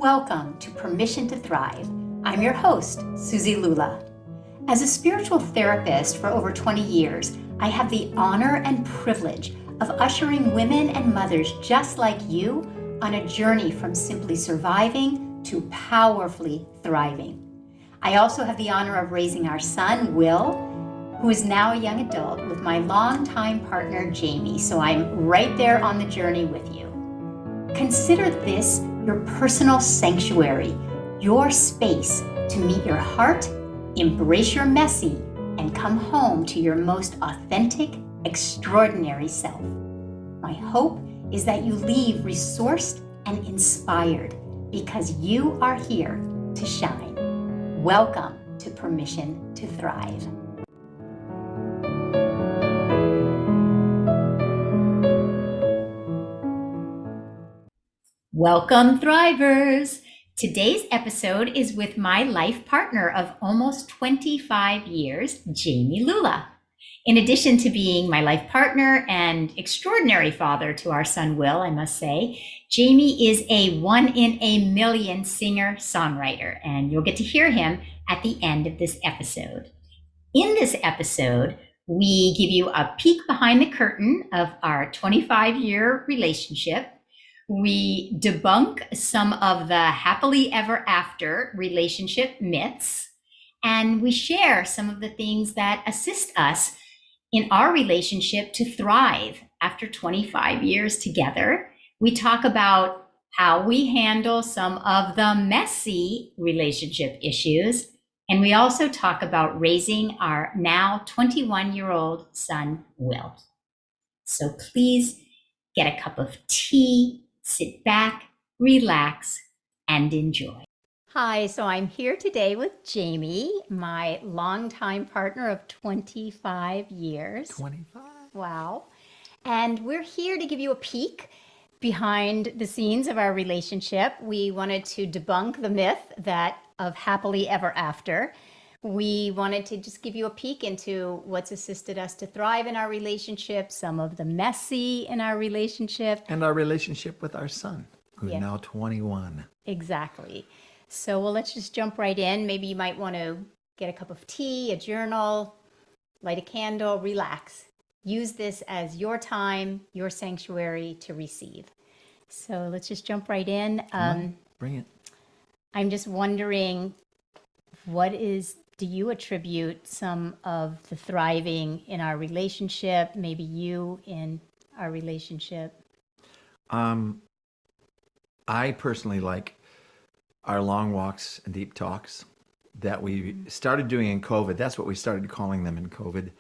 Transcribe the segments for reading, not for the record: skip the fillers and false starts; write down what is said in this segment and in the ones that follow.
Welcome to Permission to Thrive. I'm your host, Suzi Lula. As a spiritual therapist for over 20 years, I have the honor and privilege of ushering women and mothers just like you on a journey from simply surviving to powerfully thriving. I also have the honor of raising our son, Will, who is now a young adult, with my longtime partner, Jami. So I'm right there on the journey with you. Consider this your personal sanctuary, your space to meet your heart, embrace your messy, and come home to your most authentic, extraordinary self. My hope is that you leave resourced and inspired because you are here to shine. Welcome to Permission to Thrive. Welcome, Thrivers! Today's episode is with my life partner of almost 25 years, Suzi Lula. In addition to being my life partner and extraordinary father to our son, Will, I must say, Jami is a one-in-a-million singer-songwriter, and you'll get to hear him at the end of this episode. In this episode, we give you a peek behind the curtain of our 25-year relationship. We debunk some of the happily ever after relationship myths, and we share some of the things that assist us in our relationship to thrive after 25 years together. We talk about how we handle some of the messy relationship issues, and we also talk about raising our now 21-year-old son, Will. So please get a cup of tea, sit back, relax, and enjoy. Hi, so I'm here today with Jami, my longtime partner of 25 years. 25? Wow. And we're here to give you a peek behind the scenes of our relationship. We wanted to debunk the myth of happily ever after. We wanted to just give you a peek into what's assisted us to thrive in our relationship, some of the messy in our relationship. And our relationship with our son, who's now 21. Exactly. So, well, let's just jump right in. Maybe you might want to get a cup of tea, a journal, light a candle, relax. Use this as your time, your sanctuary to receive. So let's just jump right in. Bring it. I'm just wondering, do you attribute some of the thriving in our relationship, maybe you in our relationship? I personally like our long walks and deep talks that we started doing in COVID. That's what we started calling them in COVID,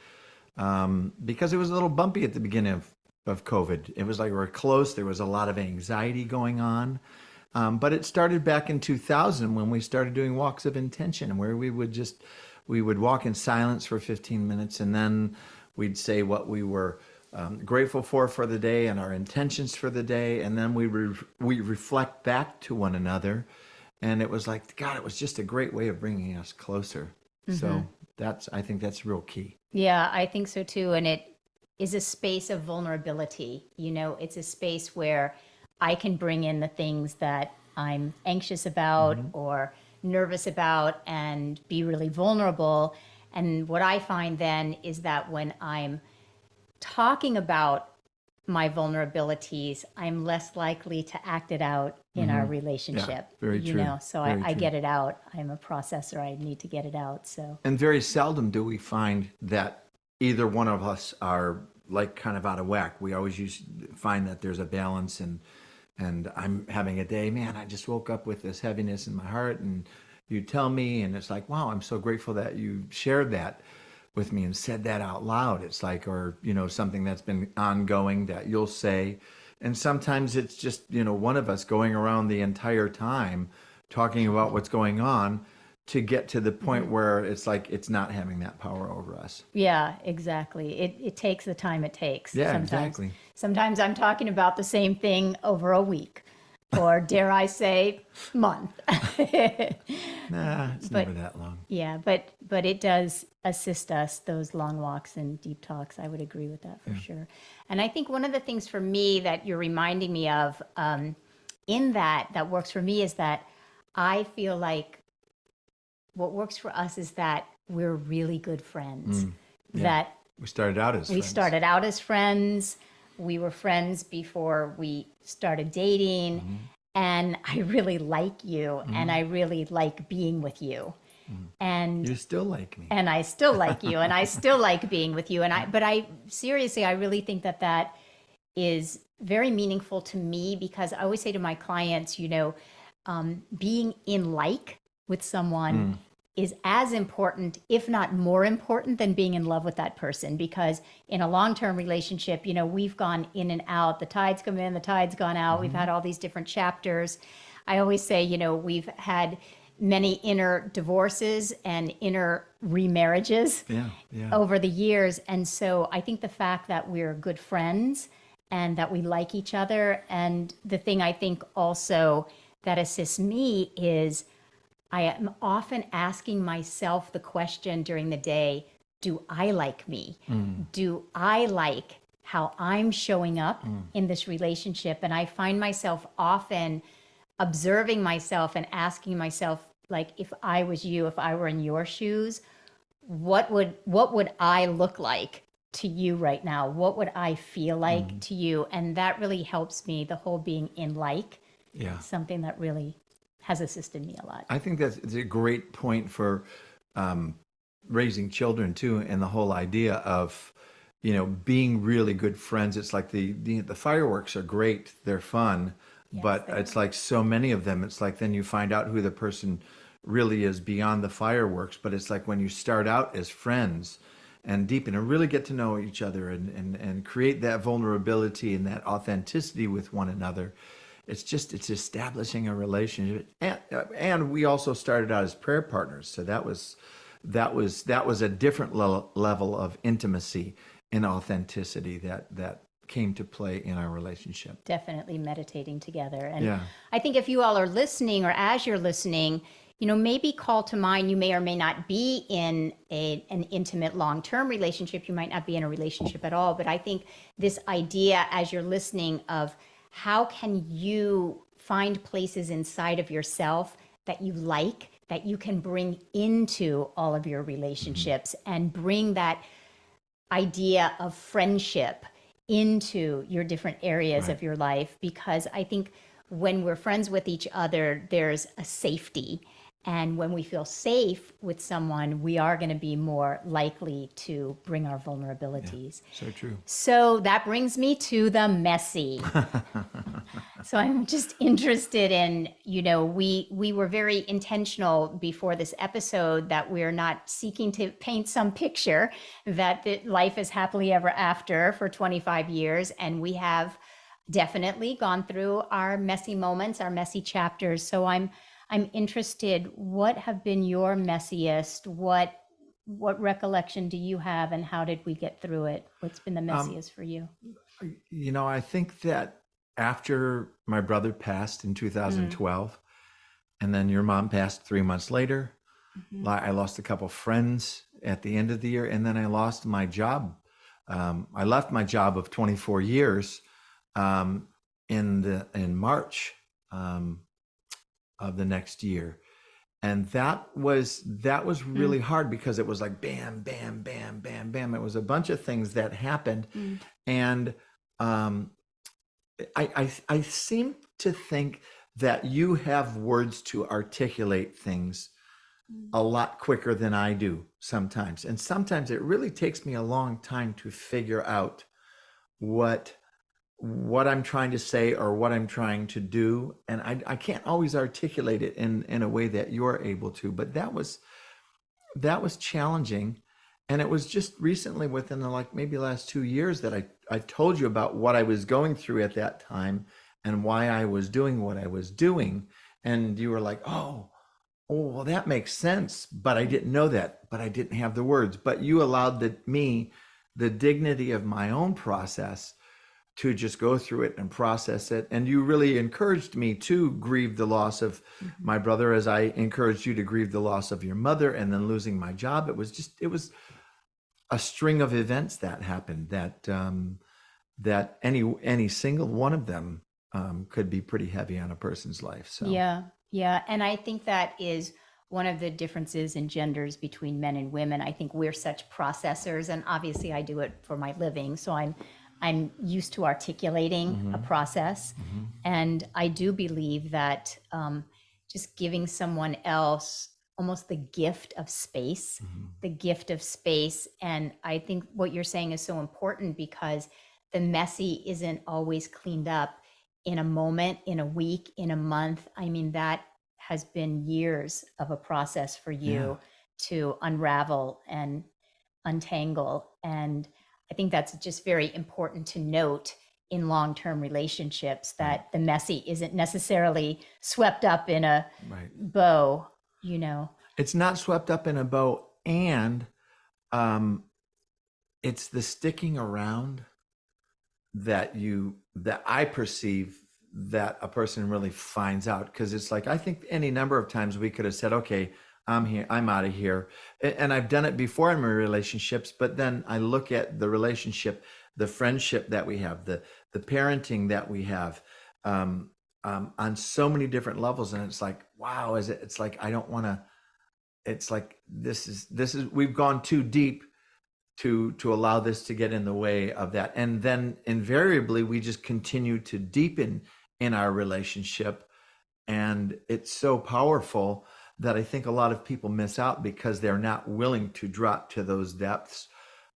because it was a little bumpy at the beginning of COVID. It was like we were close. There was a lot of anxiety going on. But it started back in 2000 when we started doing walks of intention, where we would walk in silence for 15 minutes, and then we'd say what we were grateful for the day and our intentions for the day, and then we reflect back to one another. And it was like, God, it was just a great way of bringing us closer. Mm-hmm. So I think that's real key. Yeah, I think so too. And it is a space of vulnerability. You know, it's a space where I can bring in the things that I'm anxious about or nervous about and be really vulnerable. And what I find then is that when I'm talking about my vulnerabilities, I'm less likely to act it out in our relationship. Yeah, very true. So I get it out. I'm a processor. I need to get it out. So. And very seldom do we find that either one of us are like kind of out of whack. We always find that there's a balance, and I'm having a day, man, I just woke up with this heaviness in my heart, and you tell me, and it's like, wow, I'm so grateful that you shared that with me and said that out loud. It's like, or, something that's been ongoing that you'll say. And sometimes it's just, one of us going around the entire time talking about what's going on to get to the point where it's like it's not having that power over us. Yeah, exactly. It takes the time it takes. Yeah, sometimes. Exactly. Sometimes I'm talking about the same thing over a week, or dare I say, month. Nah, it's never that long. Yeah, but it does assist us, those long walks and deep talks. I would agree with that for sure. And I think one of the things for me that you're reminding me of in that works for me is that I feel like what works for us is that we're really good friends. Yeah. That We started out as we friends. started out as friends. We were friends before we started dating. And I really like you, and I really like being with you. And You still like me. and I still like you, and I still like being with you. But I seriously, I really think that that is very meaningful to me, because I always say to my clients, being in like with someone is as important, if not more important, than being in love with that person. Because in a long-term relationship, we've gone in and out. The tide's come in, the tide's gone out. We've had all these different chapters. I always say, we've had many inner divorces and inner remarriages over the years. And so I think the fact that we're good friends and that we like each other, and the thing I think also that assists me is I am often asking myself the question during the day, do I like me? Do I like how I'm showing up in this relationship? And I find myself often observing myself and asking myself, like, if I was you, if I were in your shoes, what would I look like to you right now? What would I feel like to you? And that really helps me, the whole being in like, something that really has assisted me a lot. I think it's a great point for raising children too, and the whole idea of, being really good friends. It's like the fireworks are great, they're fun, but it's like so many of them. It's like then you find out who the person really is beyond the fireworks. But it's like when you start out as friends and deepen and really get to know each other and create that vulnerability and that authenticity with one another. It's establishing a relationship, and we also started out as prayer partners, so that was a different level of intimacy and authenticity that came to play in our relationship. Definitely meditating together. And I think if you all are listening, or as you're listening, maybe call to mind, you may or may not be in an intimate long-term relationship. You might not be in a relationship at all. But I think this idea, as you're listening, of how can you find places inside of yourself that you like, that you can bring into all of your relationships, and bring that idea of friendship into your different areas of your life. Because I think when we're friends with each other, there's a safety. And when we feel safe with someone, we are going to be more likely to bring our vulnerabilities. So true. So that brings me to the messy. So I'm just interested in, we were very intentional before this episode that we're not seeking to paint some picture that life is happily ever after for 25 years. And we have definitely gone through our messy moments, our messy chapters. So I'm interested, what have been your messiest? What recollection do you have, and how did we get through it? What's been the messiest for you? I think that after my brother passed in 2012, and then your mom passed 3 months later, I lost a couple friends at the end of the year, and then I lost my job. I left my job of 24 years in March of the next year. And that was really hard, because it was like bam, bam, bam, bam, bam. It was a bunch of things that happened. And I seem to think that you have words to articulate things a lot quicker than I do sometimes. And sometimes it really takes me a long time to figure out what I'm trying to say or what I'm trying to do. And I can't always articulate it in a way that you're able to, but that was challenging. And it was just recently, within the maybe last 2 years, that I told you about what I was going through at that time and why I was doing what I was doing. And you were like, oh, well, that makes sense. But I didn't know that, but I didn't have the words. But you allowed me the dignity of my own process to just go through it and process it. And you really encouraged me to grieve the loss of my brother, as I encouraged you to grieve the loss of your mother, and then losing my job. It was a string of events that happened that any single one of them could be pretty heavy on a person's life. So yeah, Yeah, and I think that is one of the differences in genders between men and women. I think we're such processors, and obviously I do it for my living, so I'm used to articulating a process, and I do believe that just giving someone else almost the gift of space, and I think what you're saying is so important because the messy isn't always cleaned up in a moment, in a week, in a month. I mean, that has been years of a process for you to unravel and untangle. And I think that's just very important to note in long-term relationships that the messy isn't necessarily swept up in a bow, you know. It's not swept up in a bow, and um, it's the sticking around that I perceive that a person really finds out, because it's like, I think any number of times we could have said, okay, I'm here, I'm out of here. And I've done it before in my relationships, but then I look at the relationship, the friendship that we have, the parenting that we have, on so many different levels. And it's like, wow, it's like, I don't want to, it's like, this is, we've gone too deep to allow this to get in the way of that. And then invariably we just continue to deepen in our relationship. And it's so powerful that I think a lot of people miss out because they're not willing to drop to those depths.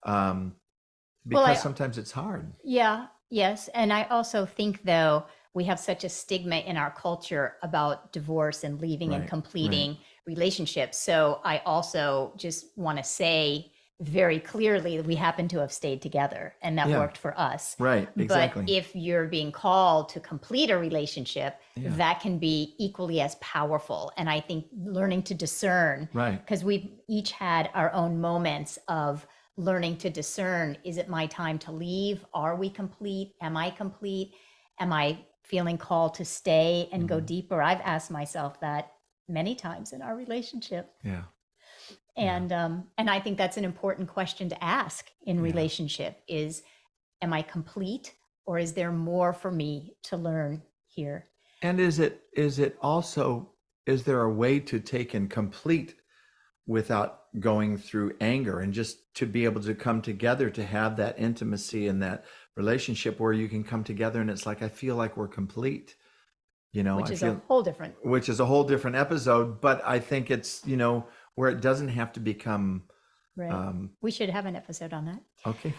Because sometimes it's hard. Yeah, yes. And I also think, though, we have such a stigma in our culture about divorce and leaving and completing relationships. So I also just want to say very clearly that we happen to have stayed together and that worked for us. Right, exactly. But if you're being called to complete a relationship, that can be equally as powerful. And I think learning to discern, because we've each had our own moments of learning to discern, is it my time to leave? Are we complete? Am I complete? Am I feeling called to stay and go deeper? I've asked myself that many times in our relationship. Yeah. And I think that's an important question to ask in relationship is, am I complete, or is there more for me to learn here? And is there a way to take and complete without going through anger, and just to be able to come together to have that intimacy and that relationship where you can come together and it's like, I feel like we're complete, which is a whole different episode. But I think it's, where it doesn't have to become we should have an episode on that. Okay.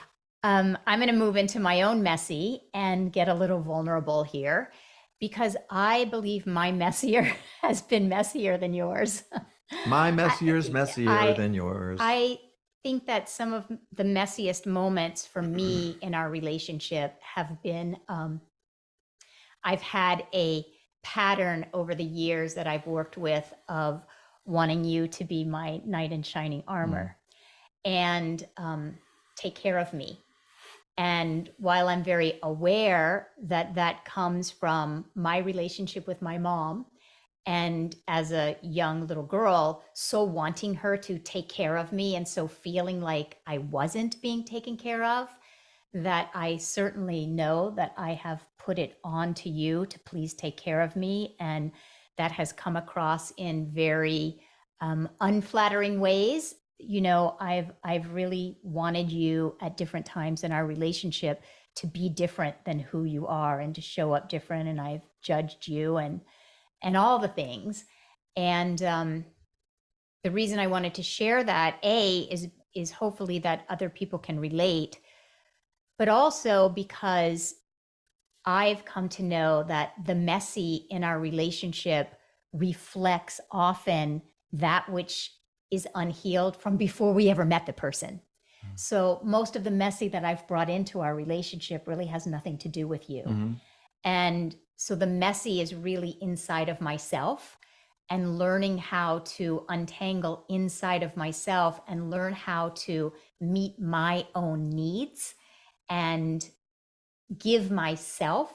I'm going to move into my own messy and get a little vulnerable here, because I believe my messier has been messier than yours. My messier's messier than yours. I think that some of the messiest moments for me in our relationship have been, I've had a pattern over the years that I've worked with of wanting you to be my knight in shining armor and take care of me. And while I'm very aware that that comes from my relationship with my mom, and as a young little girl, so wanting her to take care of me and so feeling like I wasn't being taken care of, that I certainly know that I have put it on to you to please take care of me. And that has come across in very unflattering ways. I've really wanted you at different times in our relationship to be different than who you are and to show up different. And I've judged you and all the things. And the reason I wanted to share that, is hopefully that other people can relate, but also because I've come to know that the messy in our relationship reflects often that which is unhealed from before we ever met the person. So most of the messy that I've brought into our relationship really has nothing to do with you. And so the messy is really inside of myself, and learning how to untangle inside of myself and learn how to meet my own needs and give myself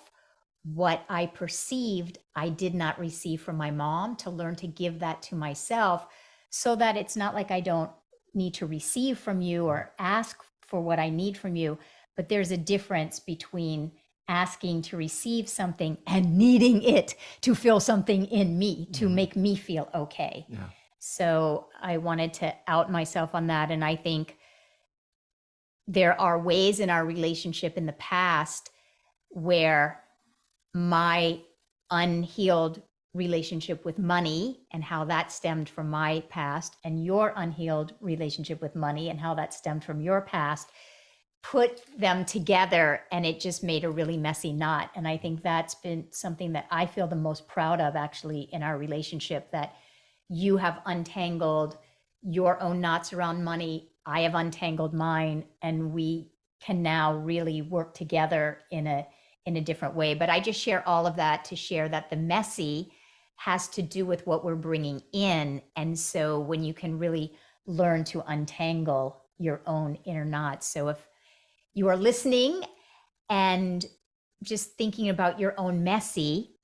what I perceived I did not receive from my mom, to learn to give that to myself, so that it's not like I don't need to receive from you or ask for what I need from you, but there's a difference between asking to receive something and needing it to fill something in me to make me feel okay. Yeah. So I wanted to out myself on that. And I think there are ways in our relationship in the past where my unhealed relationship with money and how that stemmed from my past, and your unhealed relationship with money and how that stemmed from your past, put them together, and it just made a really messy knot. And I think that's been something that I feel the most proud of, actually, in our relationship, that you have untangled your own knots around money, I have untangled mine, and we can now really work together in a different way. But I just share all of that to share that the messy has to do with what we're bringing in. And so when you can really learn to untangle your own inner knots. So if you are listening and just thinking about your own messy,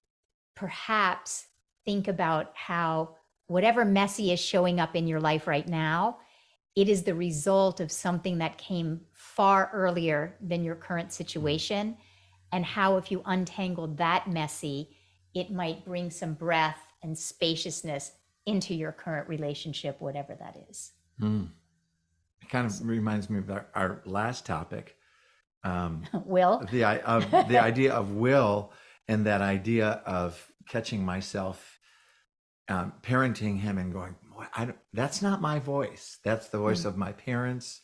perhaps think about how whatever messy is showing up in your life right now, it is the result of something that came far earlier than your current situation. And how, if you untangled that messy, it might bring some breath and spaciousness into your current relationship, whatever that is. It kind of reminds me of our last topic. Will? The idea of will, and that idea of catching myself parenting him and going, that's not my voice. That's the voice of my parents.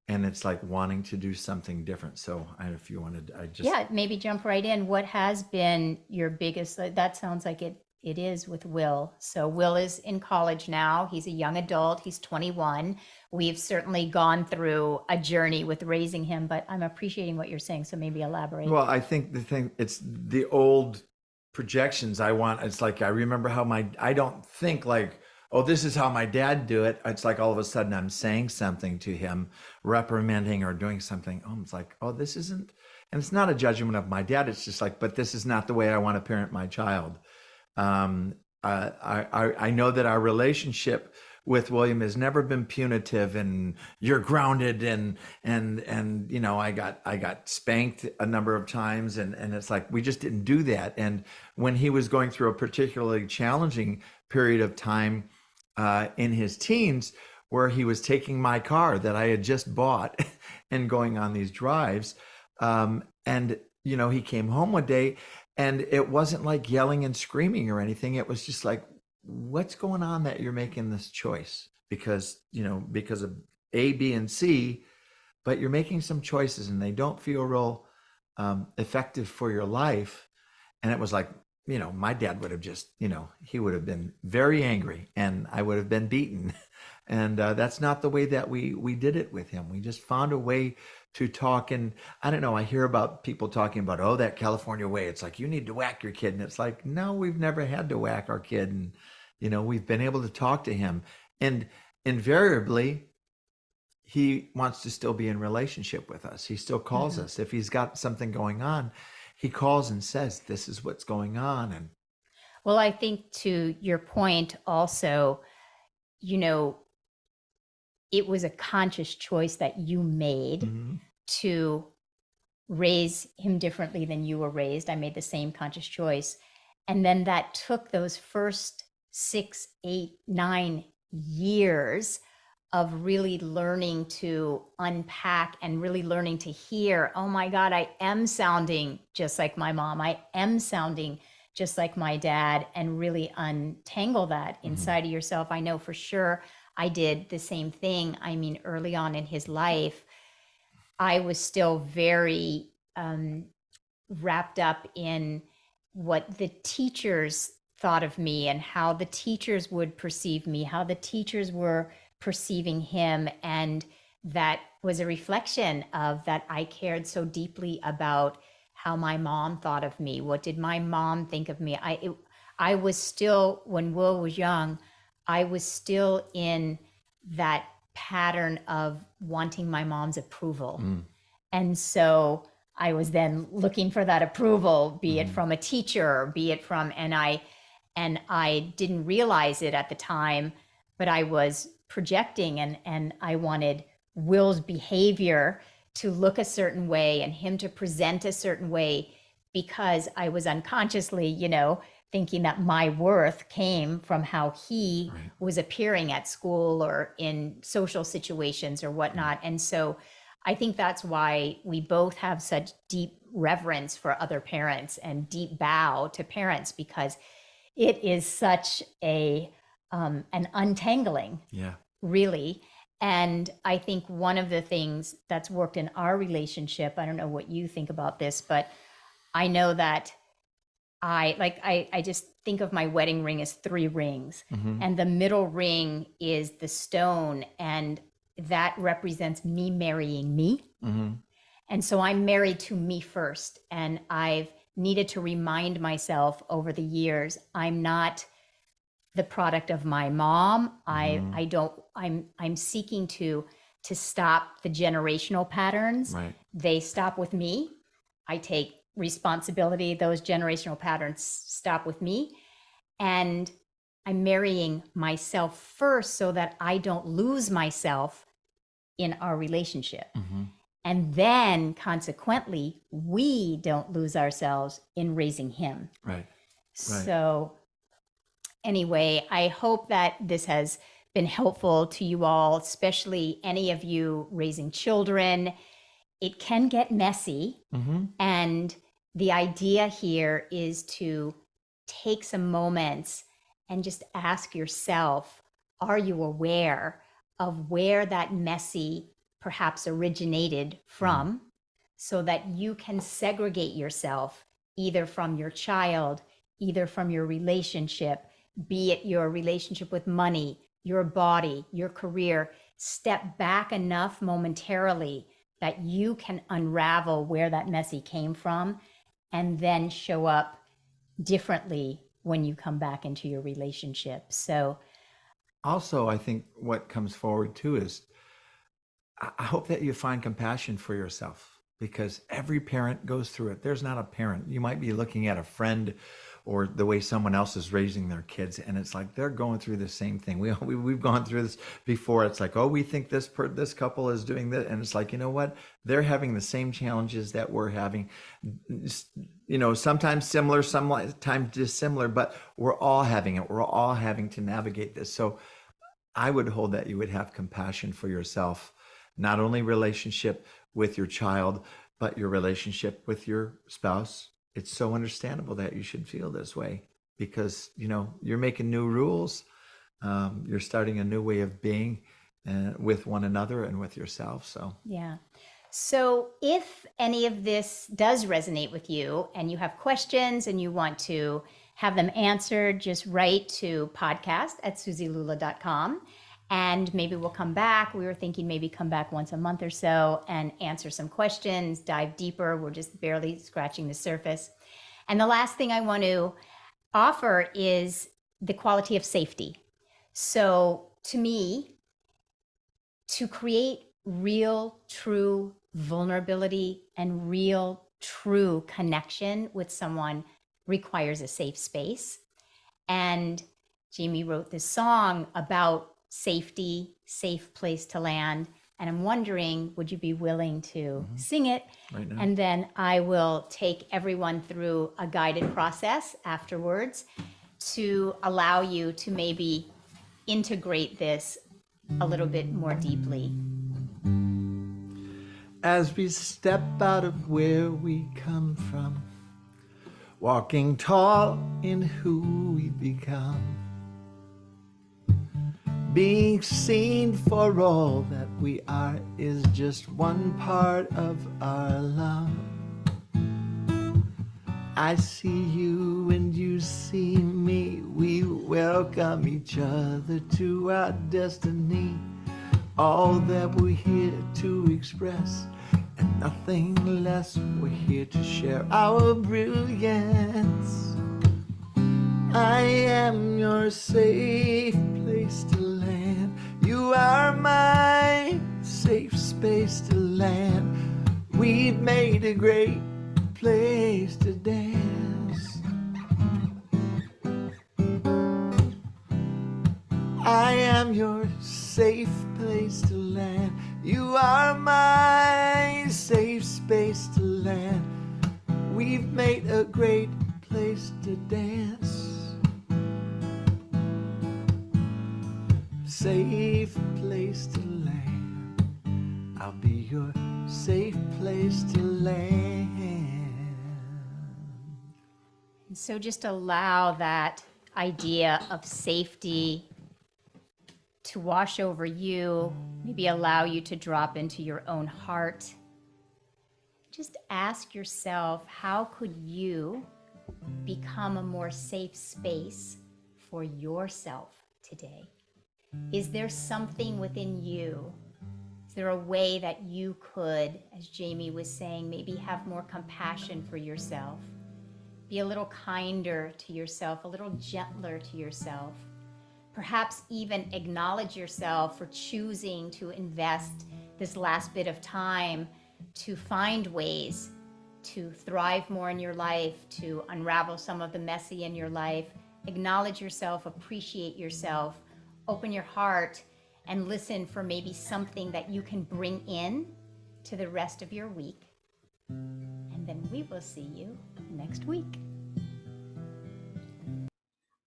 And it's like wanting to do something different. So if you wanted, maybe jump right in. What has been your biggest, that sounds like it is with Will. So Will is in college now. He's a young adult. He's 21. We've certainly gone through a journey with raising him, but I'm appreciating what you're saying. So maybe elaborate. Well, I think it's the old projections I want. It's like, I remember how I don't think like, oh, this is how my dad do it. It's like all of a sudden I'm saying something to him, reprimanding or doing something. Oh, it's like, oh, this isn't, and it's not a judgment of my dad. It's just like, but this is not the way I want to parent my child. I know that our relationship with William has never been punitive and you're grounded and you know, I got spanked a number of times and it's like, we just didn't do that. And when he was going through a particularly challenging period of time in his teens, where he was taking my car that I had just bought and going on these drives, and you know, he came home one day and it wasn't like yelling and screaming or anything. It was just like, what's going on that you're making this choice? Because, you know, because of A, B, and C, but you're making some choices and they don't feel real effective for your life. And it was like, you know, my dad would have just, you know, he would have been very angry and I would have been beaten. And that's not the way that we did it with him. We just found a way to talk. And I don't know, I hear about people talking about, oh, that California way. It's like, you need to whack your kid. And it's like, no, we've never had to whack our kid. And, you know, we've been able to talk to him. And invariably, he wants to still be in relationship with us. He still calls us. If he's got something going on, he calls and says, this is what's going on. And well, I think to your point also, you know, it was a conscious choice that you made to raise him differently than you were raised. I made the same conscious choice. And then that took those first 6, 8, 9 years of really learning to unpack and really learning to hear, oh my God, I am sounding just like my mom. I am sounding just like my dad, and really untangle that inside of yourself. I know for sure I did the same thing. I mean, early on in his life, I was still very wrapped up in what the teachers thought of me and how the teachers would perceive me, how the teachers were perceiving him. And that was a reflection of that I cared so deeply about how my mom thought of me. What did my mom think of me? I was still, when Will was young, I was still in that pattern of wanting my mom's approval. And so I was then looking for that approval, be it from a teacher, be it from, and I didn't realize it at the time, but I was projecting and I wanted Will's behavior to look a certain way and him to present a certain way because I was unconsciously, thinking that my worth came from how he Right. was appearing at school or in social situations or whatnot. And so I think that's why we both have such deep reverence for other parents and deep bow to parents, because it is such an untangling, Yeah. really. And I think one of the things that's worked in our relationship, I don't know what you think about this, but I know that I just think of my wedding ring as 3 rings, and the middle ring is the stone, and that represents me marrying me. And so I'm married to me first, and I've needed to remind myself over the years, I'm not the product of my mom. I'm seeking to stop the generational patterns. Right. They stop with me. I take responsibility. Those generational patterns stop with me. And I'm marrying myself first so that I don't lose myself in our relationship. And then consequently, we don't lose ourselves in raising him. Right. So anyway, I hope that this has been helpful to you all, especially any of you raising children. It can get messy. And the idea here is to take some moments and just ask yourself, are you aware of where that messy perhaps originated from, so that you can segregate yourself either from your child, either from your relationship, be it your relationship with money, your body, your career. Step back enough momentarily that you can unravel where that messy came from, and then show up differently when you come back into your relationship. So Also, I think what comes forward too is I hope that you find compassion for yourself, because every parent goes through it. There's not a parent. You might be looking at a friend or the way someone else is raising their kids, and it's like they're going through the same thing. We've gone through this before. It's like, oh, we think this couple is doing this, and it's like, you know what? They're having the same challenges that we're having. Sometimes similar, sometimes dissimilar, but we're all having it. We're all having to navigate this. So I would hold that you would have compassion for yourself, not only relationship with your child, but your relationship with your spouse. It's so understandable that you should feel this way, because, you're making new rules. You're starting a new way of being with one another and with yourself. So, yeah. So if any of this does resonate with you and you have questions and you want to have them answered, just write to podcast@SuziLula.com. And maybe we'll come back. We were thinking maybe come back once a month or so and answer some questions, dive deeper. We're just barely scratching the surface. And the last thing I want to offer is the quality of safety. So to me, to create real, true vulnerability and real, true connection with someone requires a safe space. And Jami wrote this song about safety, safe place to land. And I'm wondering, would you be willing to sing it? right now. And then I will take everyone through a guided process afterwards to allow you to maybe integrate this a little bit more deeply. As we step out of where we come from, walking tall in who we become, being seen for all that we are is just one part of our love. I see you and you see me. We welcome each other to our destiny. All that we're here to express, and nothing less. We're here to share our brilliance. I am your safe place to land. You are my safe space to land. We've made a great place to dance. I am your safe place to land. You are my safe space to land. We've made a great place to dance. Safe place to land. I'll be your safe place to land. And so just allow that idea of safety to wash over you, maybe allow you to drop into your own heart. Just ask yourself, how could you become a more safe space for yourself today? Is there something within you? Is there a way that you could, as Jami was saying, maybe have more compassion for yourself? Be a little kinder to yourself, a little gentler to yourself. Perhaps even acknowledge yourself for choosing to invest this last bit of time to find ways to thrive more in your life, to unravel some of the messy in your life. Acknowledge yourself, appreciate yourself, open your heart, and listen for maybe something that you can bring in to the rest of your week. And then we will see you next week.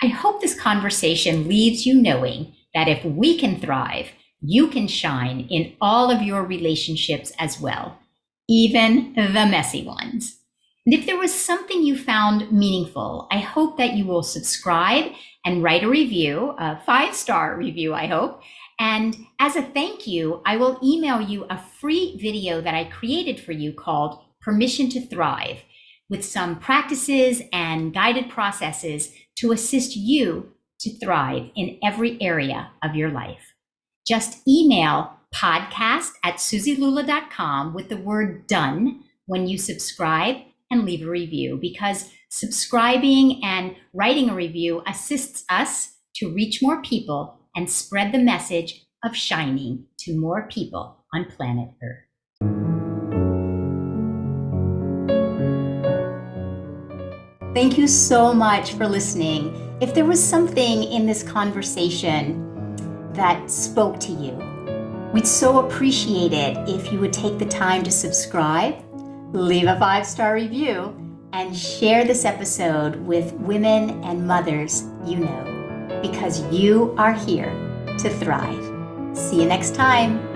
I hope this conversation leaves you knowing that if we can thrive, you can shine in all of your relationships as well, even the messy ones. And if there was something you found meaningful, I hope that you will subscribe and write a review, a 5-star review, I hope. And as a thank you, I will email you a free video that I created for you called Permission to Thrive, with some practices and guided processes to assist you to thrive in every area of your life. Just email podcast@suzilula.com with the word done when you subscribe and leave a review, because subscribing and writing a review assists us to reach more people and spread the message of shining to more people on planet Earth. Thank you so much for listening. If there was something in this conversation that spoke to you, we'd so appreciate it if you would take the time to subscribe, leave a 5-star review, and share this episode with women and mothers you know, because you are here to thrive. See you next time.